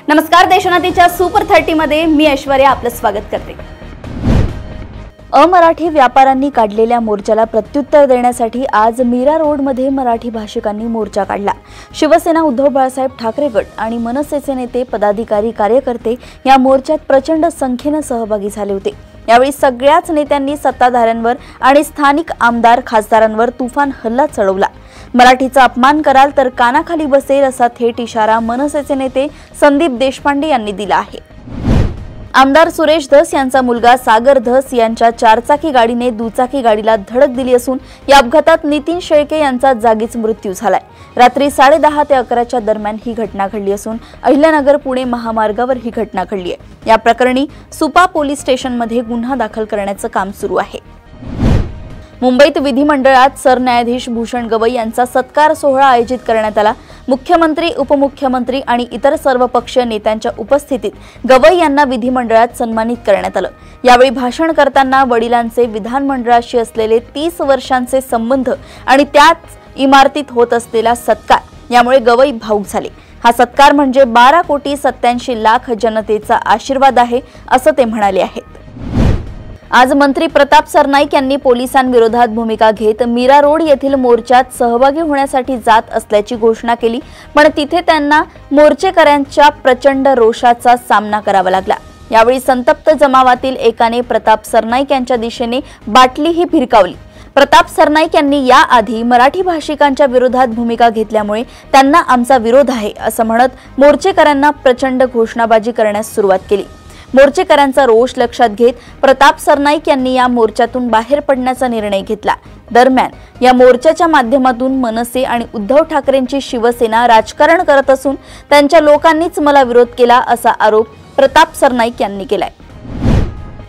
नमस्कार, देशोन्नतीच्या सुपर 30 मध्ये मी ऐश्वर्या आपलं स्वागत करते। अमराठी व्यापाऱ्यांनी काढलेल्या मोर्चाला प्रत्युत्तर देण्यासाठी आज मीरा रोड मध्ये मराठी भाषिकांनी मोर्चा काढला। शिवसेना, उद्धव बाळासाहेब ठाकरे गट आणि मनसेचे नेते, पदाधिकारी, कार्यकर्ते या मोर्चात प्रचंड संख्येने सहभागी झाले होते। यावेळी सगळ्याच नेत्यांनी सत्ताधाऱ्यांवर आणि स्थानिक आमदार, खासदारांवर तुफान हल्ला चढवला। मराठीचा अपमान कराल तर कानाखाली बसेल असा थेट इशारा मनसेचे नेते संदीप देशपांडे यांनी दिला आहे। आमदार सुरेश धस यांचा मुलगा सागर धस यांच्या चारचाकी गाडीने दुचाकी गाडीला धडक दिली असून या अपघातात नितीन शेळके यांचा जागीच मृत्यू झालाय। रात्री 10:30 ते 11च्या दरम्यान ही घटना घडली असून अहिल्यानगर पुणे महामार्गावर ही घटना घडली आहे। या प्रकरणी सुपा पोलीस स्टेशनमध्ये गुन्हा दाखल करण्याचं काम सुरू आहे। मुंबईत विधिमंडळात सरन्यायाधीश भूषण गवई यांचा सत्कार सोहळा आयोजित करण्यात आला। मुख्यमंत्री, उपमुख्यमंत्री आणि इतर सर्वपक्षीय नेत्यांच्या उपस्थितीत गवई यांना विधिमंडळात सन्मानित करण्यात आलं। यावेळी भाषण करताना वडिलांचे विधानमंडळाशी असलेले 30 वर्षांचे संबंध आणि त्याच इमारतीत होत असलेला सत्कार यामुळे गवई भावुक झाले। हा सत्कार म्हणजे 12,87,00,000 जनतेचा आशीर्वाद आहे असं ते म्हणाले आहेत। आज मंत्री प्रताप सरनाईक यांनी पोलिसांविरोधात भूमिका घेत मीरा रोड येथील मोर्चात सहभागी होण्यासाठी जात असल्याची घोषणा केली, पण तिथे त्यांना मोर्चेकऱ्यांच्या प्रचंड रोषाचा सामना करावा लागला। यावेळी संतप्त जमावातील एकाने प्रताप सरनाईक यांच्या दिशेने बाटलीही भिरकावली। प्रताप सरनाईक यांनी याआधी मराठी भाषिकांच्या विरोधात भूमिका घेतल्यामुळे त्यांना आमचा विरोध आहे असं म्हणत मोर्चेकऱ्यांना प्रचंड घोषणाबाजी करण्यास सुरुवात केली। मोर्चेकऱ्यांचा रोष लक्षात घेत प्रताप सरनाईक यांनी या मोर्चातून बाहेर पडण्याचा निर्णय घेतला। दरम्यान या मोर्चाच्या माध्यमातून मनसे आणि उद्धव ठाकरेंची शिवसेना राजकारण करत असून त्यांच्या लोकांनीच मला विरोध केला असा आरोप प्रताप सरनाईक यांनी केलाय।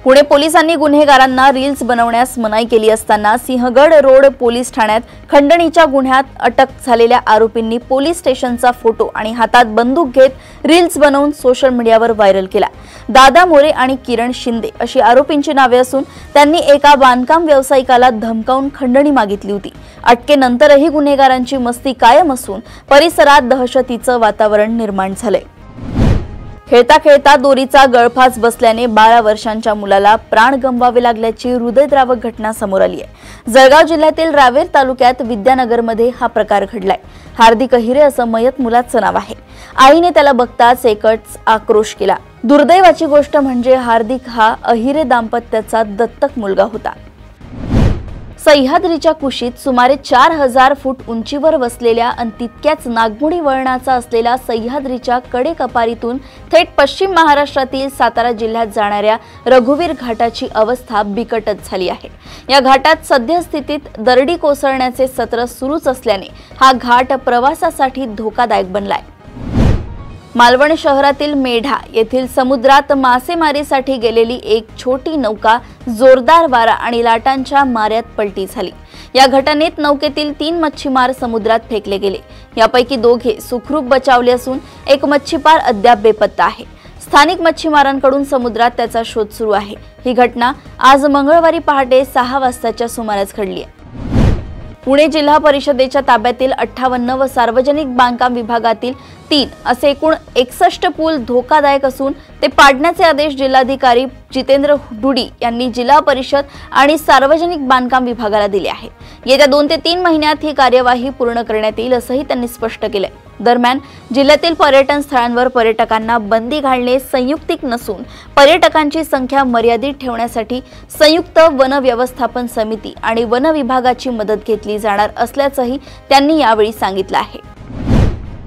पुणे पोलिसांनी गुन्हेगारांना रील्स बनवण्यास मनाई केली असताना सिंहगड रोड पोलीस ठाण्यात खंडणीच्या गुन्ह्यात अटक झालेल्या आरोपींनी पोलीस स्टेशनचा फोटो आणि हातात बंदूक घेत रील्स बनवून सोशल मीडियावर व्हायरल केला। दादा मोरे आणि किरण शिंदे अशी आरोपींची नावे असून त्यांनी एका बांधकाम व्यावसायिकाला धमकावून खंडणी मागितली होती। अटकेनंतरही गुन्हेगारांची मस्ती कायम असून परिसरात दहशतीचं वातावरण निर्माण झालंय। खेळता खेळता दोरीचा गळफास बसल्याने 12 वर्षांच्या मुलाला प्राण गमवावे लागल्याची हृदयद्रावक घटना समोर आली आहे। जळगाव जिल्ह्यातील रावेर तालुक्यात विद्यानगरमध्ये हा प्रकार घडलाय। हार्दिक अहिरे असं मयत मुलाचं नाव आहे। आईने त्याला बघताच एकच आक्रोश केला। दुर्दैवाची गोष्ट म्हणजे हार्दिक हा अहिरे दाम्पत्याचा दत्तक मुलगा होता। सह्याद्रीच्या कुशीत सुमारे 4000 फूट उंचीवर वसलेल्या आणि तितक्याच नागमोडी वळणाचा असलेल्या सह्याद्रीच्या कडेकपारीतून थेट पश्चिम महाराष्ट्रातील सातारा जिल्ह्यात जाणाऱ्या रघुवीर घाटाची अवस्था बिकटच झाली आहे। या घाटात सद्यस्थितीत दरडी कोसळण्याचे सत्र सुरूच असल्याने हा घाट प्रवासासाठी धोकादायक बनलाय। मालवण शहरातील मेढा येथील समुद्रात मासेमारीसाठी गेलेली एक छोटी नौका जोरदार वारा आणि लाटांच्या माऱ्यात पलटी झाली। या घटनेत नौकेतील 3 मच्छीमार समुद्रात फेकले गेले। यापैकी 2 सुखरूप बचावले असून एक मच्छीमार अद्याप बेपत्ता आहे। स्थानिक मच्छीमारांकडून समुद्रात त्याचा शोध सुरू आहे। ही घटना आज मंगळवारी पहाटे 6 वाजताच्या सुमारास घडली आहे। पुणे जिल्हा परिषदेच्या ताब्यातील 58 व सार्वजनिक बांधकाम विभागातील 3 असे एकूण 61 पूल धोकादायक असून ते पाडण्याचे आदेश जिल्हाधिकारी जितेंद्र डुडी यांनी जिल्हा परिषद आणि सार्वजनिक बांधकाम विभागाला दिले आहेत। येत्या 2 ते 3 महिन्यात ही कार्यवाही पूर्ण करण्यात येईल असंही त्यांनी स्पष्ट केलंय। दरम्यान जिल्ह्यातील पर्यटन स्थळांवर पर्यटकांना बंदी घालणे संयुक्तिक नसून पर्यटकांची संख्या मर्यादित ठेवण्यासाठी संयुक्त वन व्यवस्थापन समिती आणि वन विभागाची मदत घेतली जाणार असल्याचंही त्यांनी यावेळी सांगितलं आहे।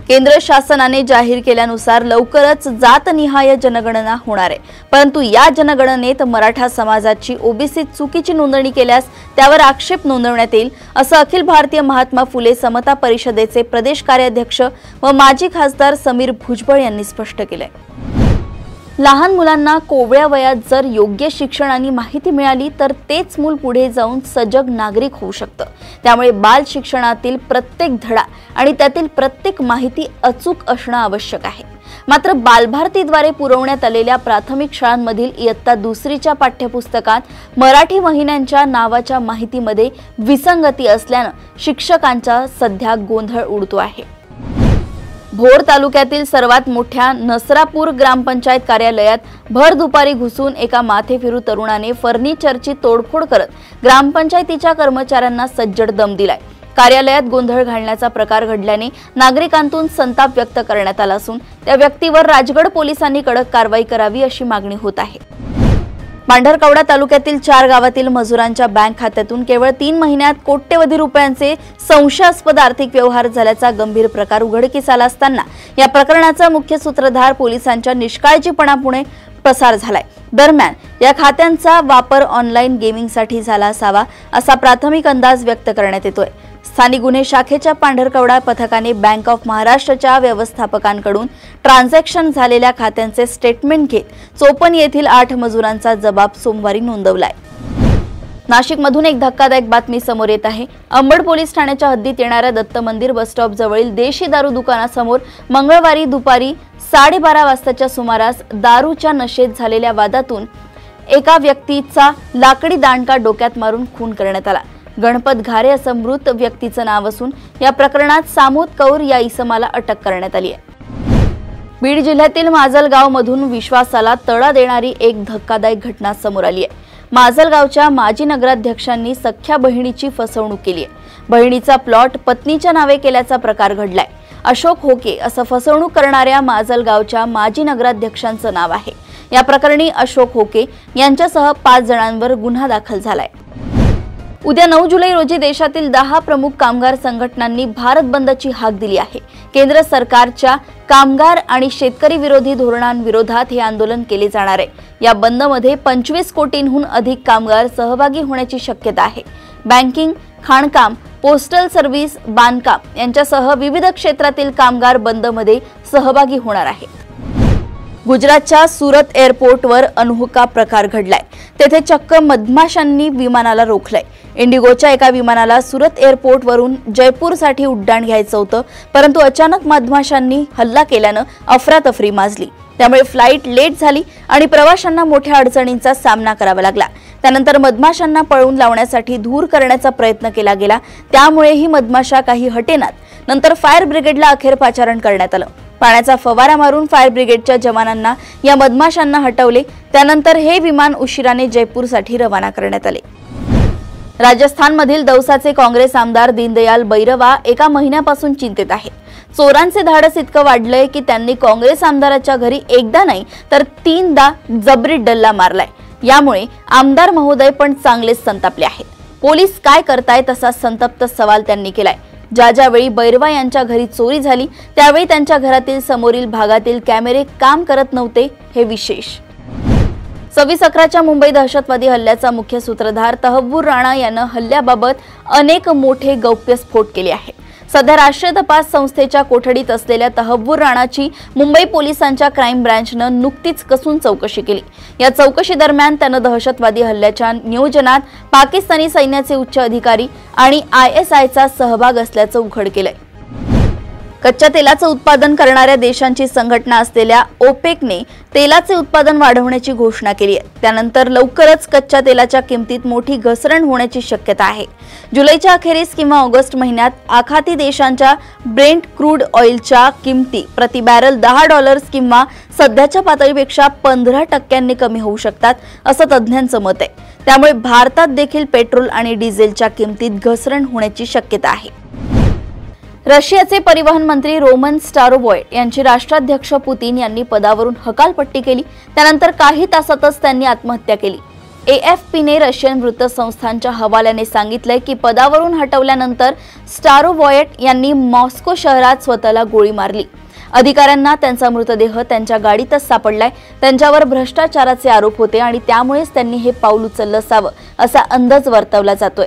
केंद्र शासनाने जाहीर केल्यानुसार लवकरच जातनिहाय जनगणना होणार आहे, परंतु या जनगणनेत मराठा समाजाची ओबीसी चुकीची नोंदणी केल्यास त्यावर आक्षेप नोंदवण्यात येईल असं अखिल भारतीय महात्मा फुले समता परिषदेचे प्रदेश कार्याध्यक्ष व माजी खासदार समीर भुजबळ यांनी स्पष्ट केलंय। लहान मुलांना कोवळ्या वयात जर योग्य शिक्षण आणि माहिती मिळाली तर तेच मूल पुढे जाऊन सजग नागरिक होऊ शकतं। त्यामुळे बाल शिक्षणातील प्रत्येक धडा आणि त्यातील प्रत्येक माहिती अचूक असणं आवश्यक आहे। मात्र बालभारतीद्वारे पुरवण्यात आलेल्या प्राथमिक शाळांमधील इयत्ता 2रीच्या पाठ्यपुस्तकात मराठी महिन्यांच्या नावाच्या माहितीमध्ये विसंगती असल्यानं शिक्षकांचा सध्या गोंधळ उडतो आहे। भोर तालुक्यातील सर्वात मोठ्या नसरापूर ग्रामपंचायत कार्यालयात भर दुपारी घुसून एका माथेफिरू तरुणाने फर्निचरची तोडफोड करत ग्रामपंचायतीच्या कर्मचाऱ्यांना सज्जड दम दिलाय। कार्यालयात गोंधळ घालण्याचा प्रकार घडल्याने नागरिकांतून संताप व्यक्त करण्यात आला असून त्या व्यक्तीवर राजगड पोलिसांनी कडक कारवाई करावी अशी मागणी होत आहे। पांढरकवडा तालुक्यातील 4 गावातील मजुरांच्या बँक खात्यातून केवळ 3 महिन्यात कोट्यवधी रुपयांचे संशयास्पद आर्थिक व्यवहार झाल्याचा गंभीर प्रकार उघडकीस आला असताना या प्रकरणाचा मुख्य सूत्रधार पोलिसांच्या निष्काळजीपणामुळे पसार झालाय। दरम्यान या खात्यांचा वापर ऑनलाईन गेमिंगसाठी झाला असावा असा प्राथमिक अंदाज व्यक्त करण्यात येतोय। स्थानिक गुन्हे शाखेच्या पांढरकवडा पथकाने बँक ऑफ महाराष्ट्रच्या व्यवस्थापकांकडून ट्रान्झॅक्शन झालेल्या खात्यांचे स्टेटमेंट घेत चोपन येथील 8 मजुरांचा जबाब सोमवारी नोंदवलाय। नाशिकमधून एक धक्कादायक बातमी समोर येत आहे। अंबड पोलीस ठाण्याच्या हद्दीत येणाऱ्या दत्त मंदिर बस स्टॉप जवळील देशी दारू दुकानासमोर मंगळवारी दुपारी 12:30 वाजताच्या सुमारास दारूच्या नशेत झालेल्या वादातून एका व्यक्तीचा लाकडी दांडका डोक्यात मारून खून करण्यात आला। गणपत घारे असं मृत व्यक्तीचं नाव असून या प्रकरणात सामोद कौर या इसमाला अटक करण्यात आली आहे। बीड जिल्ह्यातील माजलगाव मधून विश्वासाला तडा देणारी एक धक्कादायक घटना समोर आली आहे। माजलगावच्या माजी नगराध्यक्षांनी सख्ख्या बहिणीची फसवणूक केली आहे। बहिणीचा प्लॉट पत्नीच्या नावे केल्याचा प्रकार घडलाय। अशोक होके असं फसवणूक करणाऱ्या माजलगावच्या माजी नगराध्यक्षांचं नाव आहे। या प्रकरणी अशोक होके यांच्यासह 5 जणांवर गुन्हा दाखल झालाय। उद्या 9 जुलै रोजी देशातील 10 प्रमुख कामगार संघटनांनी भारत बंदची हाक दिली आहे। केंद्र सरकारच्या कामगार आणि शेतकरी विरोधी धोरणांविरोधात हे आंदोलन केले जाणार आहे। या बंदमध्ये 25 कोटींहून अधिक कामगार सहभागी होण्याची शक्यता आहे। बँकिंग, खाणकाम, पोस्टल सर्व्हिस, बांधकाम यांच्यासह विविध क्षेत्रातील कामगार बंदमध्ये सहभागी होणार आहेत। गुजरातच्या सुरत एअरपोर्टवर अनोखा प्रकार घडलाय। तेथे चक्क मधमाशांनी विमानाला रोखलंय। इंडिगोच्या एका विमानाला सुरत एअरपोर्टवरून जयपूरसाठी उड्डाण घ्यायचं होतं, परंतु अचानक मधमाशांनी हल्ला केल्यानं अफरातफरी माजली। त्यामुळे फ्लाईट लेट झाली आणि प्रवाशांना मोठ्या अडचणींचा सामना करावा लागला। त्यानंतर मधमाशांना पळवून लावण्यासाठी धूर करण्याचा प्रयत्न केला गेला, त्यामुळे ही मधमाशा काही हटेनात। नंतर फायर ब्रिगेडला अखेर पाचारण करण्यात आलं। पाण्याचा फवारा मारून फायर ब्रिगेडच्या जवानांना या मधमाशांना हटवले। त्यानंतर हे विमान उशिराने जयपूरसाठी रवाना करण्यात आले। राजस्थानमधील दौसाचे काँग्रेस आमदार दीनदयाल बैरवा एका महिन्यापासून चिंतेत आहेत। चोरांचे धाडस इतकं वाढलंय की त्यांनी काँग्रेस आमदाराच्या घरी एकदा नाही तर 3दा जबरी डल्ला मारलाय। यामुळे आमदार महोदय पण चांगलेच संतापले आहेत। पोलीस काय करतायत असा संतप्त सवाल त्यांनी केलाय। ज्यावेळी बैरवा यांच्या घरी चोरी झाली त्यावेळी त्यांच्या घरातील समोरील भागातील कॅमेरे काम करत नव्हते हे विशेष। 26/11च्या मुंबई दहशतवादी हल्ल्याचा मुख्य सूत्रधार तहव्वूर राणा यानं हल्ल्याबाबत अनेक मोठे गौप्यस्फोट केले आहेत। सध्या राष्ट्रीय तपास संस्थेच्या कोठडीत असलेल्या तहव्वूर राणाची मुंबई पोलिसांच्या क्राईम ब्रँचनं नुकतीच कसून चौकशी केली। या चौकशी दरम्यान त्यानं दहशतवादी हल्ल्याच्या नियोजनात पाकिस्तानी सैन्याचे उच्च अधिकारी आणि ISIचा सहभाग असल्याचं उघड केलंय। कच्च्या तेलाचं उत्पादन करणाऱ्या देशांची संघटना असलेल्या ओपेकने तेलाचे उत्पादन वाढवण्याची घोषणा केली आहे। त्यानंतर लवकरच कच्च्या तेलाच्या किमतीत मोठी घसरण होण्याची शक्यता आहे। जुलैच्या अखेरीस किंवा ऑगस्ट महिन्यात आखाती देशांच्या ब्रेंट क्रूड ऑइलच्या किमती प्रति बॅरल $10 किंवा सध्याच्या पातळीपेक्षा 15% कमी होऊ शकतात असं तज्ज्ञांचं मत आहे। त्यामुळे भारतात देखील पेट्रोल आणि डिझेलच्या किमतीत घसरण होण्याची शक्यता आहे। रशियाचे परिवहन मंत्री रोमन स्टारोबॉयड यांची राष्ट्राध्यक्ष पुतीन यांनी पदावरून हकालपट्टी केली। त्यानंतर काही तासातच त्यांनी आत्महत्या केली। AFPने रशियन वृत्तसंस्थांच्या हवाल्याने सांगितलंय की पदावरून हटवल्यानंतर स्टारोबॉयड यांनी मॉस्को शहरात स्वतःला गोळी मारली। अधिकाऱ्यांना त्यांचा मृतदेह त्यांच्या गाडीतच सापडलाय। त्यांच्यावर भ्रष्टाचाराचे आरोप होते आणि त्यामुळेच त्यांनी हे पाऊल उचललं असावं असा अंदाज वर्तवला जातोय।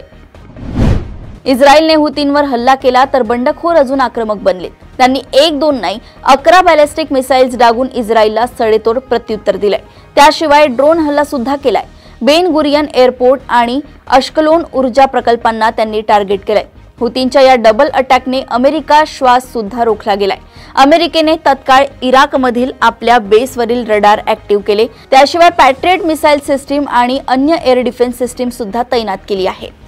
इस्रायलने हुतींवर हल्ला केला तर बंडखोर अजून आक्रमक बनले। त्यांनी 1-2 नाही 11 बॅलिस्टिक मिसाइल्स डागून इस्रायलला सडेतोड प्रत्युत्तर दिलंय। त्याशिवाय ड्रोन हल्ला सुद्धा केलाय। बेन गुरियन एअरपोर्ट आणि अश्कलोन ऊर्जा प्रकल्पांना त्यांनी टार्गेट केलंय। हुतींच्या या डबल अटॅकने अमेरिका श्वास सुद्धा रोखला गेलाय। अमेरिकेने तत्काळ इराकमधील आपल्या बेसवरील रडार ऍक्टिव्ह केले। त्याशिवाय पॅट्रियट मिसाइल सिस्टीम आणि अन्य एअर डिफेन्स सिस्टीम सुद्धा तैनात केली आहे।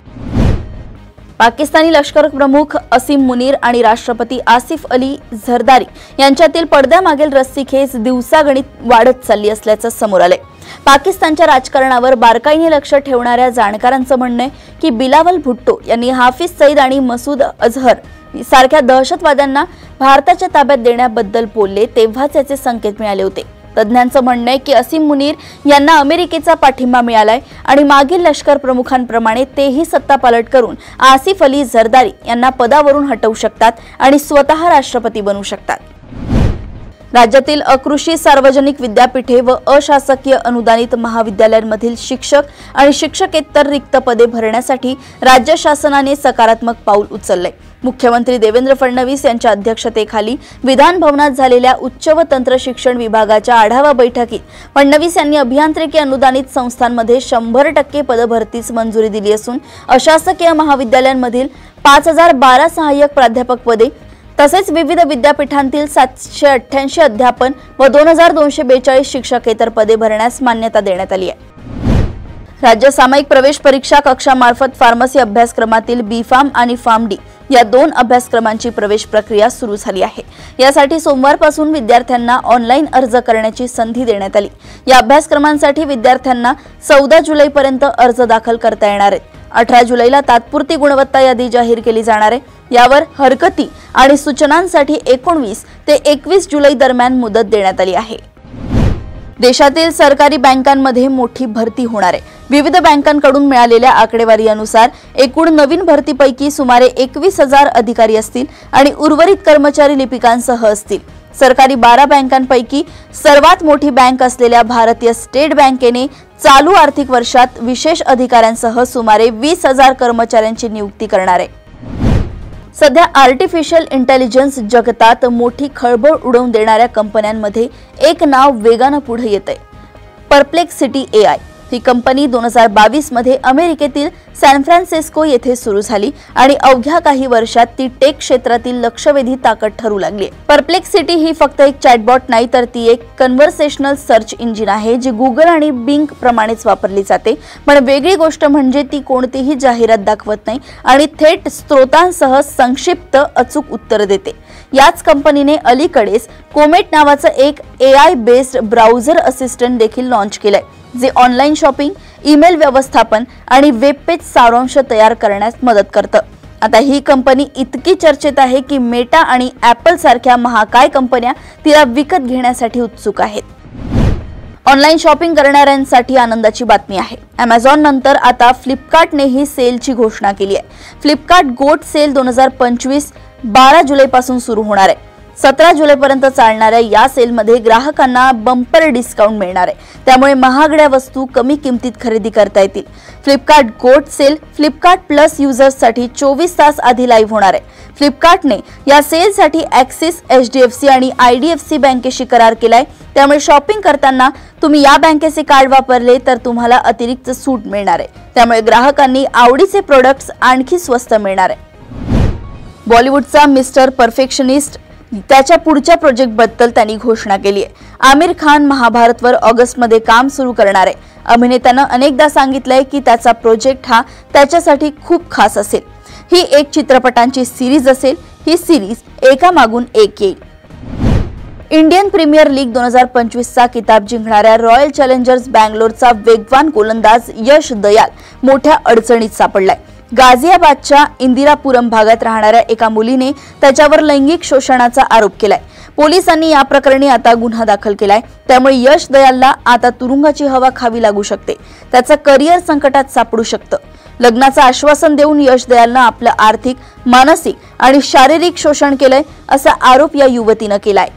पाकिस्तानी लष्कर प्रमुख असीम मुनीर आणि राष्ट्रपती आसिफ अली झरदारी यांच्यातील पडद्यामागील रस्सीखेच दिवसागणिक वाढत चालली असल्याचं समोर आलंय। पाकिस्तानच्या राजकारणावर बारकाईने लक्ष ठेवणाऱ्या जाणकारांचं म्हणणं आहे की बिलावल भुट्टो यांनी हाफिज सईद आणि मसूद अझहर सारख्या दहशतवाद्यांना भारताच्या ताब्यात देण्याबद्दल बोलले तेव्हाच याचे संकेत मिळाले होते। तज्ञांचं म्हणणं आहे की असीम मुनीर यांना अमेरिकेचा पाठिंबा मिळालाय आणि मागील लष्कर प्रमुखांप्रमाणे तेही सत्तापालट करून आसिफ अली झरदारी यांना पदावरून हटवू शकतात आणि स्वतः राष्ट्रपती बनू शकतात। राज्यातील अकृषी सार्वजनिक विद्यापीठे व अशासकीय अनुदानित महाविद्यालयांमधील शिक्षक आणि शिक्षकेतर रिक्त पदे भरण्यासाठी राज्य शासनाने सकारात्मक पाऊल उचलले। मुख्यमंत्री देवेंद्र फडणवीस यांच्या अध्यक्षतेखाली विधान भवनात झालेल्या उच्च व तंत्र शिक्षण विभागाच्या आढावा बैठकीत फडणवीस यांनी अभियांत्रिकी अनुदानित संस्थांमध्ये 100% पदभरतीस मंजुरी दिली असून अशासकीय महाविद्यालयांमधील 5012 सहाय्यक प्राध्यापक पदे तसेच विविध विद्यापीठांतील 788 अध्यापन व 2242 शिक्षकेतर पदे भरण्यास मान्यता देण्यात आली आहे। राज्य सामायिक प्रवेश परीक्षा कक्षामार्फत फार्मसी अभ्यासक्रमातील B.Pharm आणि PharmD या 2 अभ्यासक्रमांची प्रवेश प्रक्रिया सुरू झाली आहे। यासाठी सोमवारपासून विद्यार्थ्यांना ऑनलाईन अर्ज करण्याची संधी देण्यात आली। या अभ्यासक्रमांसाठी विद्यार्थ्यांना 14 जुलैपर्यंत अर्ज दाखल करता येणार आहेत। 18 जुलैला तात्पुरती गुणवत्ता यादी जाहीर केली जाणार आहे। यावर हरकती आणि सूचनांसाठी 19 ते 21 जुलै दरम्यान मुदत देण्यात आली आहे। देशातील सरकारी बँकांमध्ये मोठी भरती होणार आहे। विविध बँकांकडून मिळालेल्या आकडेवारीनुसार एकूण नवीन भरतीपैकी सुमारे 21,000 अधिकारी असतील आणि उर्वरित कर्मचारी लिपिकांसह असतील। सरकारी 12 बँकांपैकी सर्वात मोठी बँक असलेल्या भारतीय स्टेट बँकेने चालू आर्थिक वर्षात विशेष अधिकाऱ्यांसह सुमारे 20,000 कर्मचाऱ्यांची नियुक्ती करणार आहे। सध्या आर्टिफिशियल इंटेलिजन्स जगतात मोठी खळबळ उडवून देणाऱ्या कंपन्यांमध्ये एक नाव वेगाने पुढे येतंय, परप्लेक्सिटी AI। ही कंपनी 2022 मध्ये अमेरिकेतील सॅन फ्रान्सिस्को येथे सुरू झाली आणि अवघ्या काही वर्षात ती टेक क्षेत्रातील लक्षवेधी ताकद ठरू लागली। परप्लेक्सिटी ही फक्त एक चॅटबॉट नाही तर ती एक कन्व्हर्सेशनल सर्च इंजिन आहे जी गुगल आणि बिंग प्रमाणेच वापरली जाते। पण वेगळी गोष्ट म्हणजे ती कोणतीही जाहिरात दाखवत नाही आणि थेट स्त्रोतांसह संक्षिप्त अचूक उत्तर देते। याच कंपनीने अलीकडेच कोमेट नावाचं एक AI बेस्ड ब्राउझर असिस्टंट देखील लॉन्च केलंय जे ऑनलाईन शॉपिंग, ईमेल व्यवस्थापन आणि वेब पेज सारांश तयार करण्यास मदत करतं। आता ही कंपनी इतकी चर्चेत आहे की मेटा आणि ॲपल सारख्या महाकाय कंपन्या तिला विकत घेण्यासाठी उत्सुक आहेत। ऑनलाईन शॉपिंग करणाऱ्यांसाठी आनंदाची बातमी आहे। Amazon नंतर आता फ्लिपकार्टनेही सेलची घोषणा केली आहे। फ्लिपकार्ट गोट सेल 2025 12 जुलैपासून सुरू होणार आहे। 17 जुलैपर्यंत चालणाऱ्या या सेलमध्ये ग्राहकांना बंपर डिस्काउंट मिळणार आहे, त्यामुळे महागड्या वस्तू कमी किमतीत खरेदी करता येतील। फ्लिपकार्ट गोट सेल फ्लिपकार्ट प्लस युजर्ससाठी 24 तास आधी लाईव्ह होणार आहे। फ्लिपकार्टने या सेलसाठी ॲक्सिस, HDFC आणि IDFC बँकेशी करार केलाय, त्यामुळे शॉपिंग करताना तुम्ही या बँकेचे कार्ड वापरले तर तुम्हाला अतिरिक्त सूट मिळणार आहे। त्यामुळे ग्राहकांनी आवडीचे प्रोडक्ट्स आणखी स्वस्त मिळणार आहे। बॉलिवूडचा मिस्टर परफेक्शनिस्ट त्याच्या पुढच्या प्रोजेक्टबद्दल त्यांनी घोषणा केली आहे। आमिर खान महाभारतवर ऑगस्टमध्ये काम सुरू करणार आहे। अभिनेत्यानं अनेकदा सांगितलंय की त्याचा प्रोजेक्ट हा त्याच्यासाठी खूप खास असेल। ही एक चित्रपटांची सिरीज असेल। ही सिरीज एकामागून एक येईल। इंडियन प्रीमियर लीग 2025चा किताब जिंकणाऱ्या रॉयल चॅलेंजर्स बँगलोरचा वेगवान गोलंदाज यश दयाल मोठ्या अडचणीत सापडलाय। गाझियाबादच्या इंदिरापुरम भागात राहणाऱ्या एका मुलीने त्याच्यावर लैंगिक शोषणाचा आरोप केलाय। पोलिसांनी या प्रकरणी आता गुन्हा दाखल केलाय, त्यामुळे यश दयालला आता तुरुंगाची हवा खावी लागू शकते। त्याचं करिअर संकटात सापडू शकतं। लग्नाचं आश्वासन देऊन यश दयालनं आपलं आर्थिक, मानसिक आणि शारीरिक शोषण केलंय असा आरोप या युवतीनं केलाय।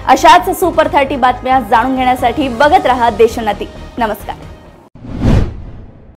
अशाच सुपर 30 बातम्या जाणून घेण्यासाठी बघत रहा देशोन्नती। नमस्कार।